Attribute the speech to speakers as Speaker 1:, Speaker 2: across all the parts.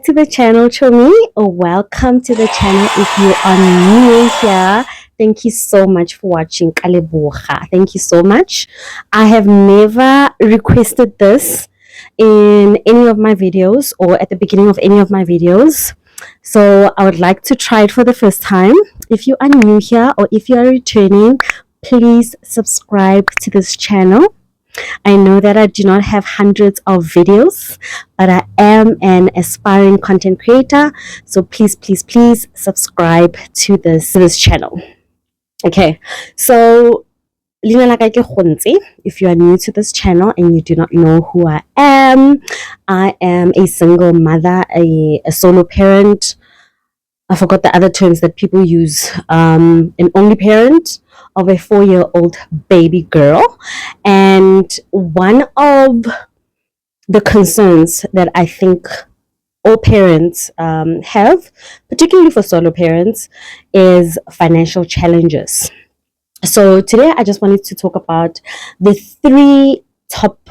Speaker 1: to the channel, Chomi, or welcome to the channel if you are new here. Thank you so much for watching. Leboga. Thank you so much. I have never requested this in any of my videos or at the beginning of any of my videos. So I would like to try it for the first time. If you are new here or if you are returning, please subscribe to this channel. I know that I do not have hundreds of videos, but I am an aspiring content creator. So please, please, please subscribe to this channel. Okay, so if you are new to this channel and you do not know who I am a single mother, a solo parent. I forgot the other terms that people use. An only parent of a 4-year-old baby girl. And one of the concerns that I think all parents have, particularly for solo parents, is financial challenges. So today I just wanted to talk about the 3 top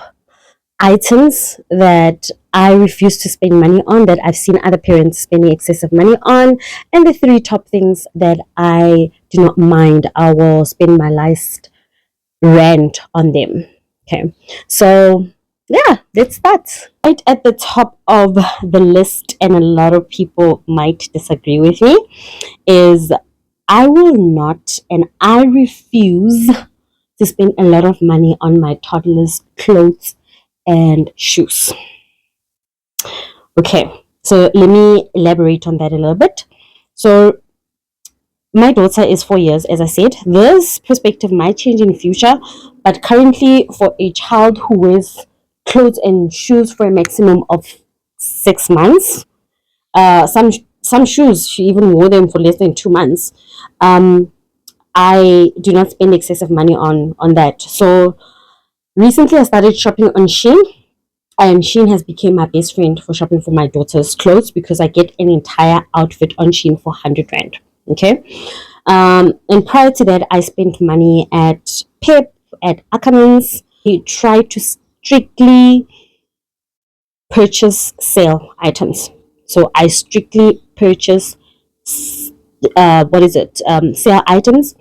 Speaker 1: items that I refuse to spend money on, that I've seen other parents spending excessive money on, and the 3 top things that I do not mind. I will spend my last rant on them. Okay, so yeah, let's start. Right at the top of the list, and a lot of people might disagree with me, is I will not and I refuse to spend a lot of money on my toddler's clothes and shoes. Okay, so let me elaborate on that a little bit. So my daughter is 4 years, as I said. This perspective might change in the future, but currently for a child who wears clothes and shoes for a maximum of 6 months, some shoes she even wore them for less than 2 months. I do not spend excessive money on that. So recently I started shopping on Shein, and Shein has become my best friend for shopping for my daughter's clothes because I get an entire outfit on Shein for 100 rand. Okay, and prior to that I spent money at Pep, at Ackermans. He tried to strictly purchase sale items, so I strictly purchase sale items.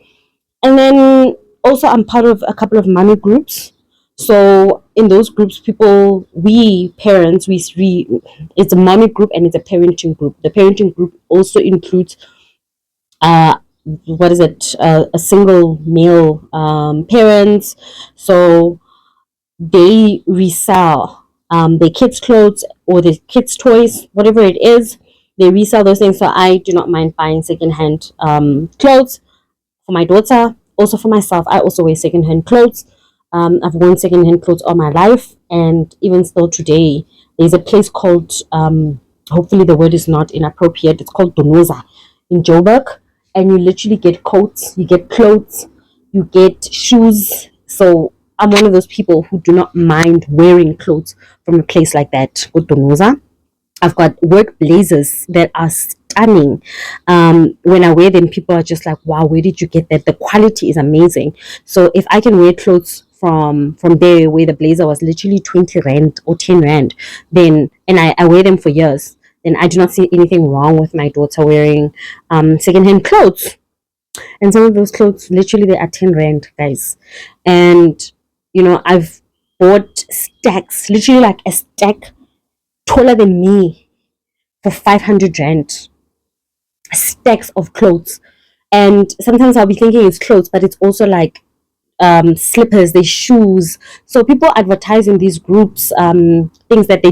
Speaker 1: And then also I'm part of a couple of mommy groups. So in those groups, we parents, it's a mommy group and it's a parenting group. The parenting group also includes a single male parents. So they resell their kids' clothes or their kids' toys, whatever it is. They resell those things. So I do not mind buying secondhand clothes for my daughter. Also for myself, I also wear secondhand clothes. I've worn secondhand clothes all my life, and even still today, there's a place called, hopefully the word is not inappropriate, it's called Donoza in Joburg, and you literally get coats, you get clothes, you get shoes. So I'm one of those people who do not mind wearing clothes from a place like that called Donoza. I've got work blazers that are stunning. When I wear them, people are just like, wow, where did you get that? The quality is amazing. So if I can wear clothes from there where the blazer was literally 20 rand or 10 rand, then, and I wear them for years, then I do not see anything wrong with my daughter wearing secondhand clothes. And some of those clothes, literally, they are 10 rand, guys. And I've bought stacks, literally like a stack taller than me, for 500 rand, stacks of clothes. And sometimes I'll be thinking it's clothes, but it's also like slippers, their shoes. So people advertise in these groups things that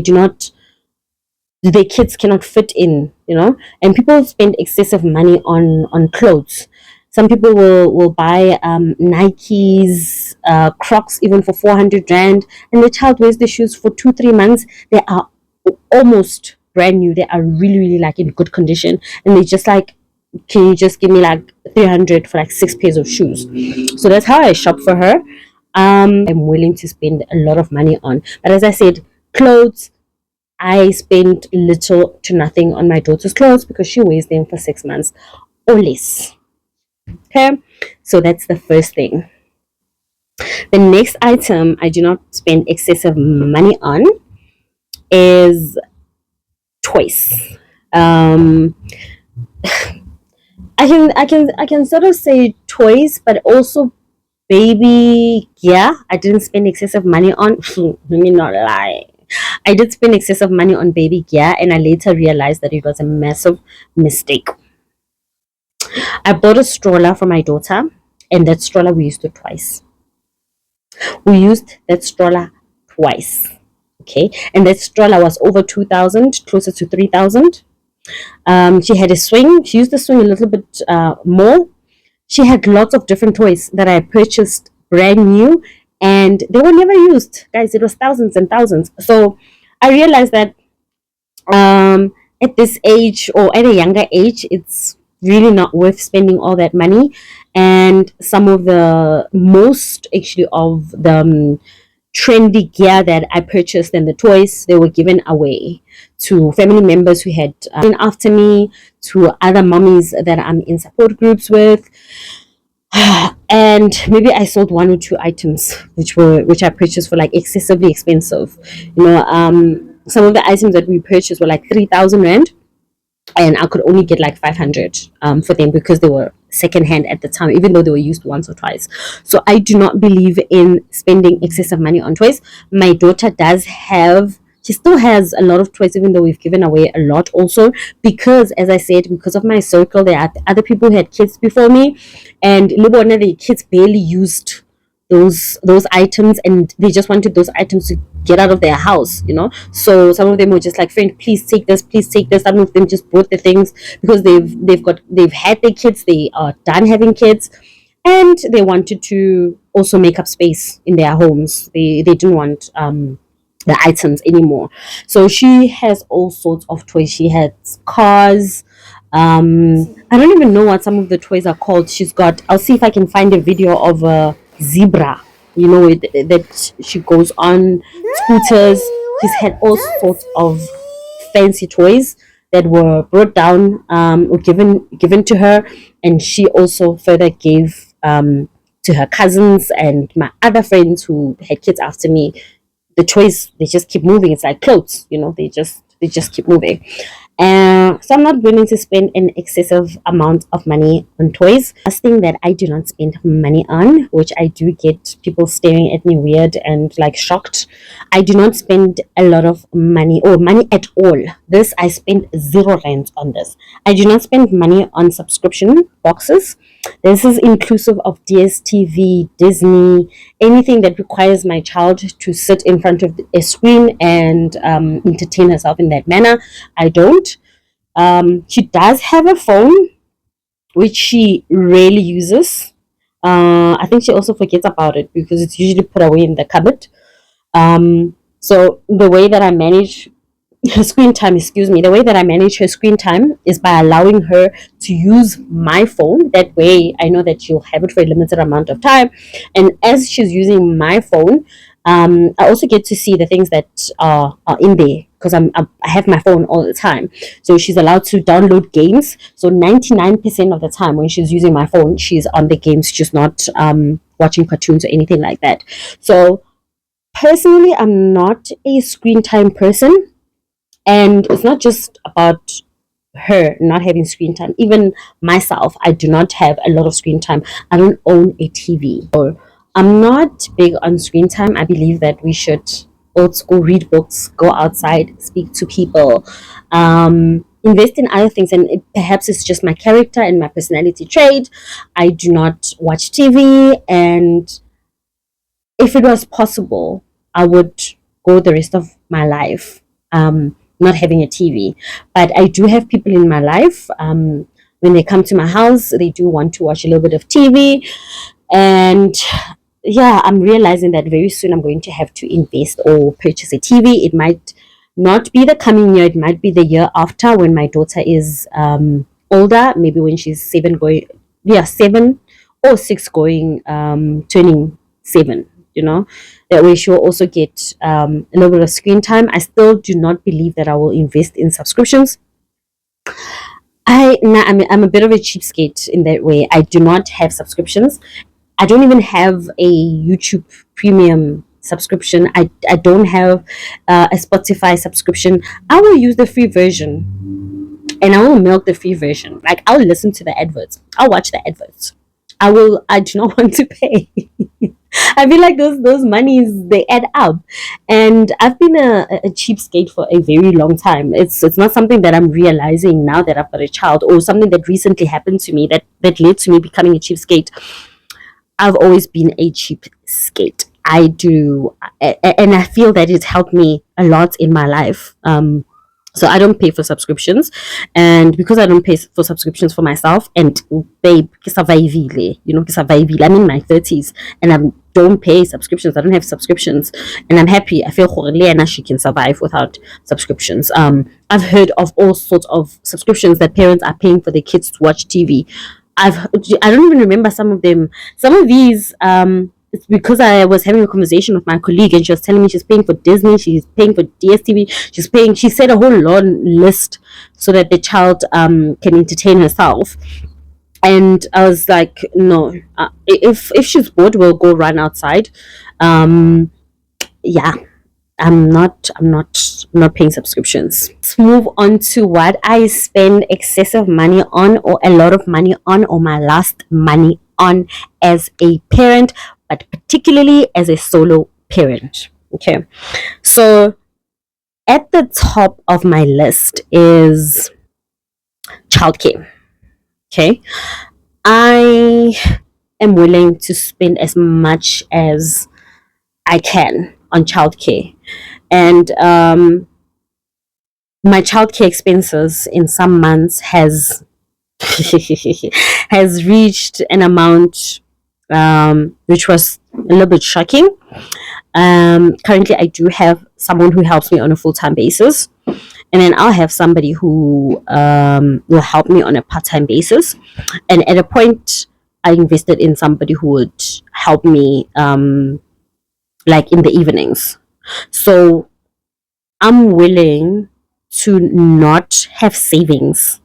Speaker 1: their kids cannot fit in, and people spend excessive money on clothes. Some people will buy Nikes, Crocs, even for 400 rand, and the child wears the shoes for 2-3 months. They are almost brand new. They are really, really like in good condition, and they just like, can you just give me like 300 for like 6 pairs of shoes? So that's how I shop for her. I'm willing to spend a lot of money on, but as I said, clothes, I spend little to nothing on my daughter's clothes because she wears them for 6 months or less. Okay, so that's the first thing. The next item I do not spend excessive money on is toys. Um, I can sort of say toys, but also baby gear. I didn't spend excessive money on. Let me not lie. I did spend excessive money on baby gear, and I later realized that it was a massive mistake. I bought a stroller for my daughter, and that stroller we used it twice. We used that stroller twice. Okay, and that stroller was over 2,000, closer to 3,000. She had a swing. She used the swing a little bit more. She had lots of different toys that I purchased brand new, and they were never used. Guys, it was thousands and thousands. So I realized that at this age or at a younger age, it's really not worth spending all that money. And some of the most actually of the trendy gear that I purchased and the toys, they were given away to family members who had been after me, to other mommies that I'm in support groups with. And maybe I sold one or two items which I purchased for like excessively expensive. Some of the items that we purchased were like 3,000 rand, and I could only get like 500 for them because they were secondhand at the time, even though they were used once or twice. So I do not believe in spending excessive money on toys. My daughter does have. She still has a lot of toys, even though we've given away a lot also, because, as I said, because of my circle, there are other people who had kids before me, and Libona, the kids barely used those items, and they just wanted those items to get out of their house. So some of them were just like, friend, please take this, please take this. Some of them just bought the things because they've had their kids, they are done having kids, and they wanted to also make up space in their homes. They didn't want the items anymore. So she has all sorts of toys. She has cars. I don't even know what some of the toys are called. She's got. I'll see if I can find a video of a zebra. That she goes on scooters. She's had all sorts of fancy toys that were brought down or given to her, and she also further gave to her cousins and my other friends who had kids after me. The toys, they just keep moving. It's like clothes, they just keep moving. So I'm not willing to spend an excessive amount of money on toys. Last thing that I do not spend money on, which I do get people staring at me weird and like shocked, I do not spend a lot of money or money at all. This, I spend 0 rand on this. I do not spend money on subscription boxes. This is inclusive of DSTV, Disney, anything that requires my child to sit in front of a screen and entertain herself in that manner. I don't. She does have a phone, which she rarely uses. I think she also forgets about it because it's usually put away in the cupboard. So the way that I manage her screen time, excuse me, the way that I manage her screen time is by allowing her to use my phone. That way I know that she'll have it for a limited amount of time. And as she's using my phone, I also get to see the things that are in there because I have my phone all the time. So she's allowed to download games. So 99% of the time when she's using my phone, she's on the games, she's not watching cartoons or anything like that. So personally, I'm not a screen time person, and it's not just about her not having screen time. Even myself, I do not have a lot of screen time. I don't own a TV. Or I'm not big on screen time. I believe that we should old school read books, go outside, speak to people, invest in other things. And perhaps it's just my character and my personality trait. I do not watch TV, and if it was possible, I would go the rest of my life not having a TV. But I do have people in my life. When they come to my house, they do want to watch a little bit of TV. And yeah, I'm realizing that very soon I'm going to have to invest or purchase a TV. It might not be the coming year, it might be the year after when my daughter is older, maybe when she's 7 or 6 going, turning 7, that way she'll also get a little bit of screen time. I still do not believe that I will invest in subscriptions. I'm a bit of a cheapskate in that way. I do not have subscriptions. I don't even have a YouTube premium subscription. I don't have a Spotify subscription. I will use the free version, and I will milk the free version. Like, I'll listen to the adverts. I'll watch the adverts. I do not want to pay. I feel like those monies, they add up, and I've been a cheapskate for a very long time. It's not something that I'm realizing now that I've got a child, or something that recently happened to me that led to me becoming a cheapskate. I've always been a cheapskate. I do, and I feel that it's helped me a lot in my life. So I don't pay for subscriptions, and because I don't pay for subscriptions for myself, and babe, ke survivile, ke survivile. I'm in my 30s, and I don't pay subscriptions. I don't have subscriptions, and I'm happy. I feel and she can survive without subscriptions. I've heard of all sorts of subscriptions that parents are paying for their kids to watch TV. I don't even remember some of them. Some of these, it's because I was having a conversation with my colleague, and she was telling me she's paying for Disney, she's paying for DSTV, she said a whole long list so that the child can entertain herself. And I was like, no, if she's bored, we'll go run outside. Yeah, I'm not paying subscriptions. Let's move on to what I spend excessive money on, or a lot of money on, or my last money on as a parent, but particularly as a solo parent. Okay. So at the top of my list is childcare. Okay. I am willing to spend as much as I can on childcare. And my childcare expenses in some months has has reached an amount which was a little bit shocking. Currently, I do have someone who helps me on a full-time basis, and then I'll have somebody who will help me on a part-time basis. And at a point, I invested in somebody who would help me like in the evenings. So I'm willing to not have savings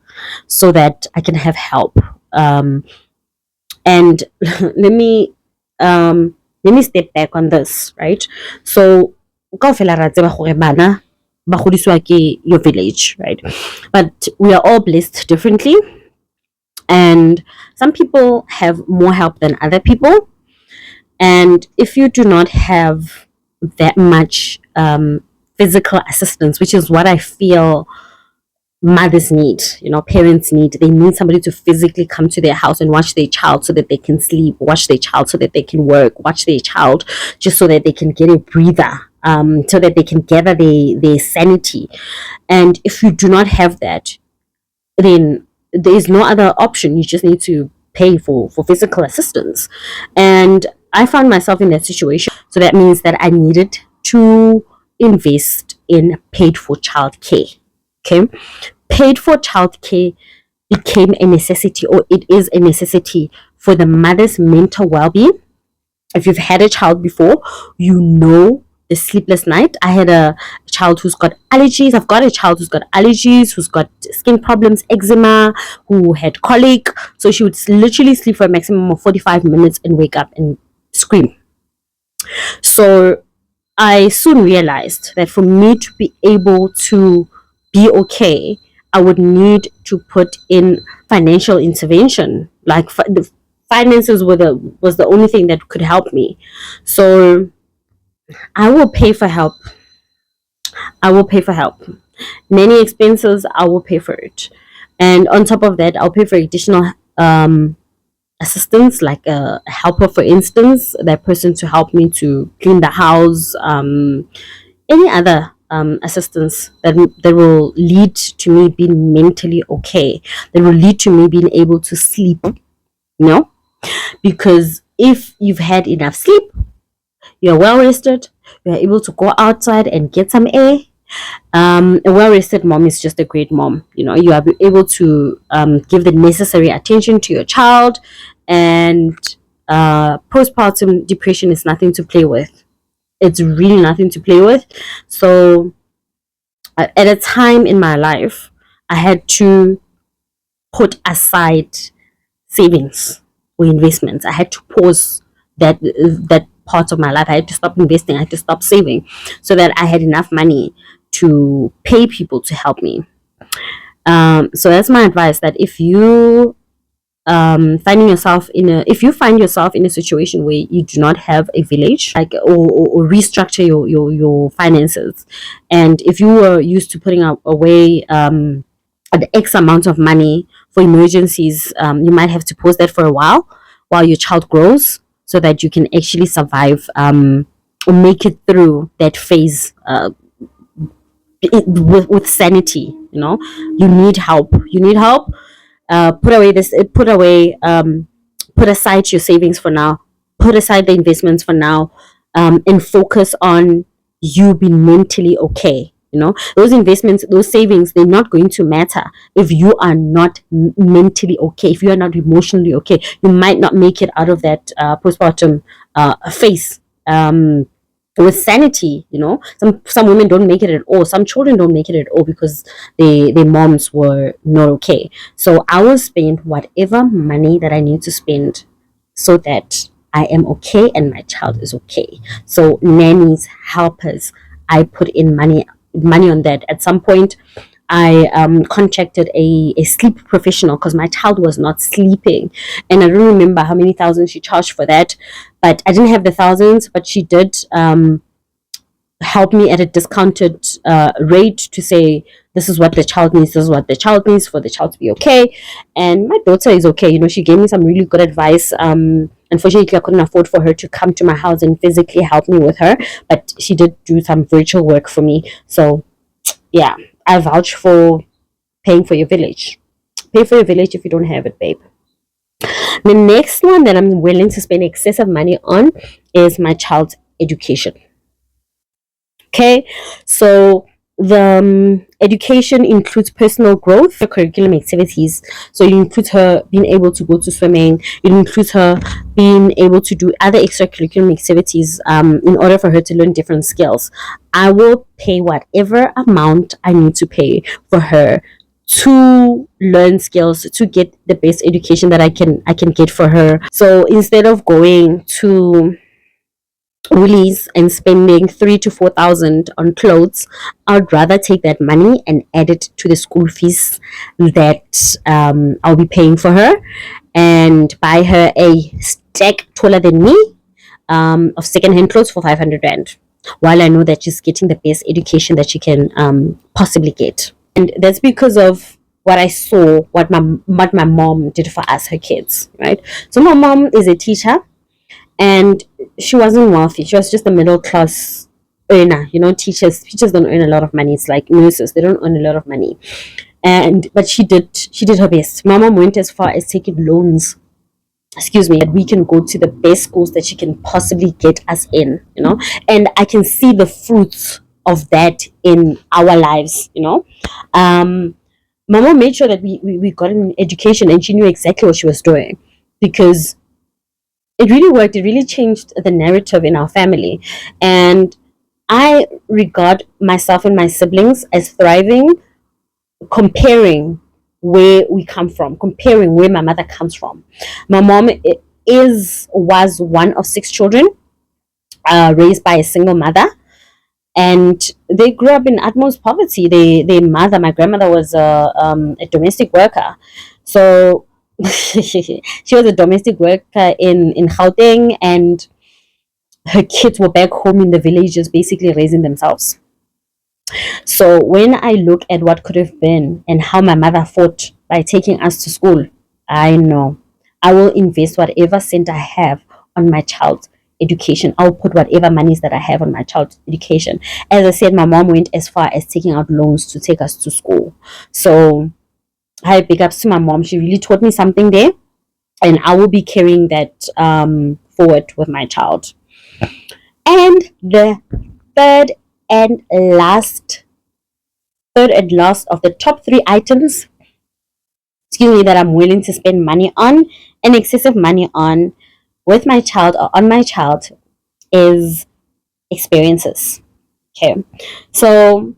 Speaker 1: so that I can have help. And let me step back on this, right? So kaofela ra tseba gore bana ba godisiwa ke your village, right? But we are all blessed differently, and some people have more help than other people. And if you do not have that much physical assistance, which is what I feel mothers need, parents need, they need somebody to physically come to their house and watch their child so that they can sleep, watch their child so that they can work, watch their child just so that they can get a breather, so that they can gather their sanity. And if you do not have that, then there is no other option. You just need to pay for physical assistance. And I found myself in that situation. So that means that I needed to invest in paid for childcare. Okay. Paid for childcare became a necessity, or it is a necessity for the mother's mental well-being. If you've had a child before, you know the sleepless night. I had a child who's got allergies. I've got a child who's got allergies, who's got skin problems, eczema, who had colic. So she would literally sleep for a maximum of 45 minutes and wake up and scream. So I soon realized that for me to be able to be okay, I would need to put in financial intervention. Like the finances was the only thing that could help me. So I will pay for help. I will pay for help. Many expenses, I will pay for it. And on top of that, I'll pay for additional assistance, like a helper, for instance, that person to help me to clean the house, any other assistance that will lead to me being mentally okay, that will lead to me being able to sleep, because if you've had enough sleep, you're well rested, you're able to go outside and get some air. A well-rested mom is just a great mom. You are able to give the necessary attention to your child, and postpartum depression is nothing to play with. It's really nothing to play with. So at a time in my life, I had to put aside savings or investments. I had to pause that parts of my life. I had to stop investing. I had to stop saving so that I had enough money to pay people to help me. So that's my advice, that if you finding yourself in a if you find yourself in a situation where you do not have a village, like, or restructure your finances, and if you were used to putting away an X amount of money for emergencies, you might have to pause that for a while your child grows, so that you can actually survive, or make it through that phase, with sanity. You need help. Put away this put aside your savings for now, put aside the investments for now, and focus on you being mentally okay. Those investments, those savings, they're not going to matter if you are not mentally okay, if you are not emotionally okay. You might not make it out of that postpartum phase, with sanity. Some women don't make it at all, some children don't make it at all, because their moms were not okay. So I will spend whatever money that I need to spend, so that I am okay and my child is okay. So nannies, helpers, I put in money on that. At some point, I contacted a sleep professional because my child was not sleeping, and I don't remember how many thousands she charged for that, but I didn't have the thousands. But she did help me at a discounted rate, to say, this is what the child needs, this is what the child needs for the child to be okay. And my daughter is okay. She gave me some really good advice. Unfortunately, I couldn't afford for her to come to my house and physically help me with her, but she did do some virtual work for me. So yeah, I vouch for paying for your village. Pay for your village if you don't have it, babe. The next one that I'm willing to spend excessive money on is my child's education. Okay, so the education includes personal growth, curriculum activities. So it includes her being able to go to swimming. It includes her being able to do other extracurricular activities, in order for her to learn different skills. I will pay whatever amount I need to pay for her to learn skills, to get the best education that I can get for her. So instead of going to Woolies and spending 3 to 4 thousand on clothes, I'd rather take that money and add it to the school fees that I'll be paying for her, and buy her a stack taller than me, of secondhand clothes for 500 rand, while I know that she's getting the best education that she can possibly get. And that's because of what I saw, what my mom did for us, her kids, right? So my mom is a teacher, and she wasn't wealthy. She was just a middle class earner. Teachers don't earn a lot of money. It's like nurses; they don't earn a lot of money. But she did her best. My mom went as far as taking loans. Excuse me, that we can go to the best schools that she can possibly get us in. And I can see the fruits of that in our lives. My mom made sure that we got an education, and she knew exactly what she was doing, because it really worked. It really changed the narrative in our family. And I regard myself and my siblings as thriving, comparing where we come from, comparing where my mother comes from. My mom was one of 6 children, raised by a single mother, and they grew up in utmost poverty. Their mother, my grandmother, was a domestic worker. So she was a domestic worker in Gauteng, and her kids were back home in the villages, basically raising themselves. So when I look at what could have been and how my mother fought by taking us to school, I know I will invest whatever cent I have on my child's education. I'll put whatever monies that I have on my child's education. As I said, my mom went as far as taking out loans to take us to school. So hi, big ups to my mom. She really taught me something there, and I will be carrying that forward with my child. And the third and last of the top 3 items, excuse me, that I'm willing to spend money on, and excessive money on, with my child or on my child, is experiences. Okay, so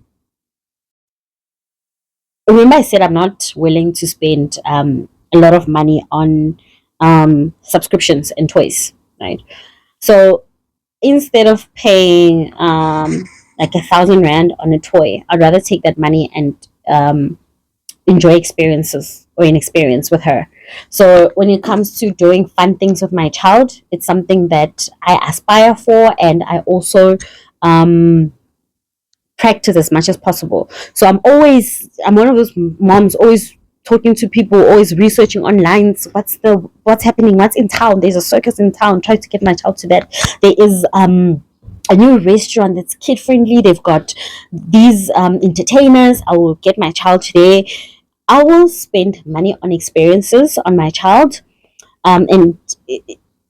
Speaker 1: remember I said I'm not willing to spend a lot of money on subscriptions and toys, right? So instead of paying like 1,000 rand on a toy, I'd rather take that money and enjoy experiences or an experience with her. So when it comes to doing fun things with my child, it's something that I aspire for, and I also um, practice as much as possible. So I'm one of those moms always talking to people, always researching online. So what's happening, what's in town. There's a circus in town. Try to get my child to that. There is a new restaurant that's kid friendly. They've got these entertainers. I will get my child there. I will spend money on experiences on my child, and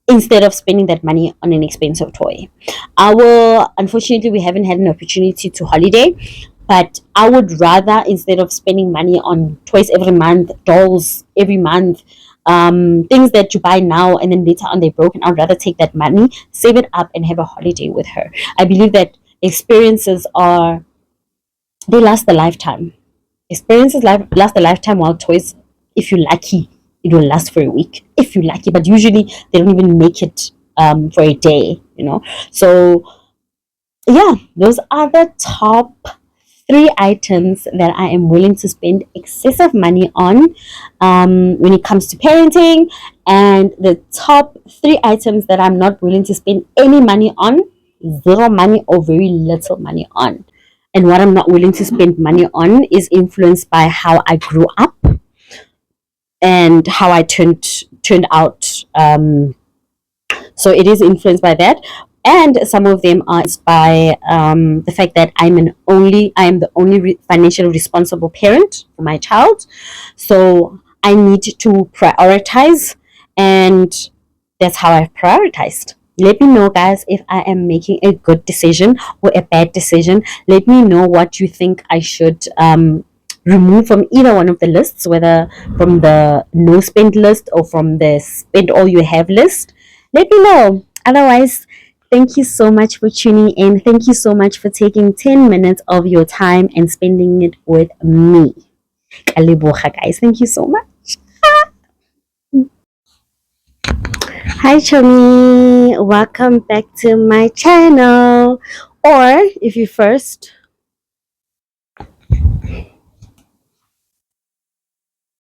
Speaker 1: instead of spending that money on an expensive toy. Unfortunately, we haven't had an opportunity to holiday, but I would rather, instead of spending money on toys every month, dolls every month, things that you buy now and then later on they're broken, I'd rather take that money, save it up, and have a holiday with her. I believe that experiences they last a lifetime. Experiences last a lifetime, while toys, if you're lucky, it will last for a week. If you're lucky, but usually they don't even make it for a day, So, yeah, those are the top three items that I am willing to spend excessive money on when it comes to parenting, and the top three items that I'm not willing to spend any money on, zero money or very little money on. And what I'm not willing to spend money on is influenced by how I grew up and how I turned out. So it is influenced by that, and some of them are by the fact that I am the only financially responsible parent for my child. So I need to prioritize, and that's how I've prioritized. Let me know, guys, if I am making a good decision or a bad decision. Let me know what you think I should remove from either one of the lists, whether from the no spend list or from the spend all you have list. Let me know. Otherwise, thank you so much for tuning in. Thank you so much for taking 10 minutes of your time and spending it with me. Leboga, guys. Thank you so much. Hi, Chomi. Welcome back to my channel. Or if you first